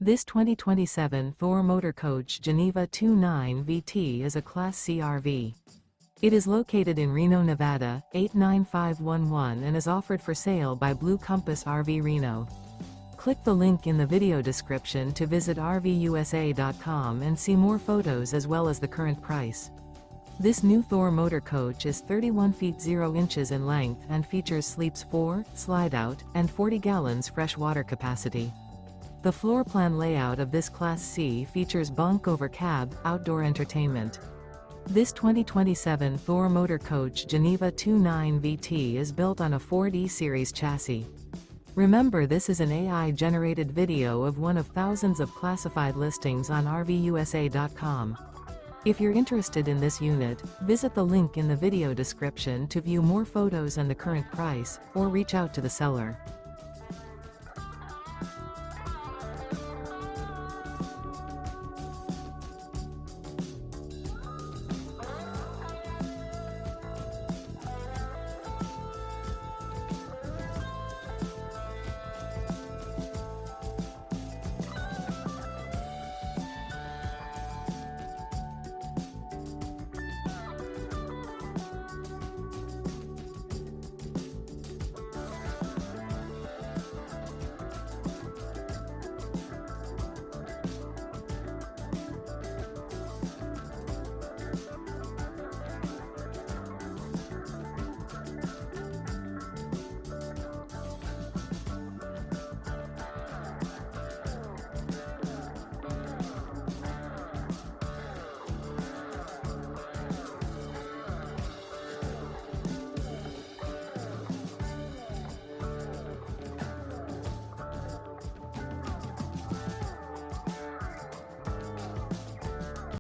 This 2027 Thor Motor Coach Geneva 29 VT is a Class C RV. It is located in Reno, Nevada, 89511 and is offered for sale by Blue Compass RV Reno. Click the link in the video description to visit RVUSA.com and see more photos as well as the current price. This new Thor Motor Coach is 31 feet 0 inches in length and features sleeps 4, Slideout, and 40 gallons fresh water capacity. The floor plan layout of this Class C features Bunk Over Cab, outdoor entertainment. This 2027 Thor Motor Coach Geneva 29 VT is built on a Ford E-Series chassis. Remember, this is an AI-generated video of one of thousands of classified listings on RVUSA.com. If you're interested in this unit, visit the link in the video description to view more photos and the current price, or reach out to the seller.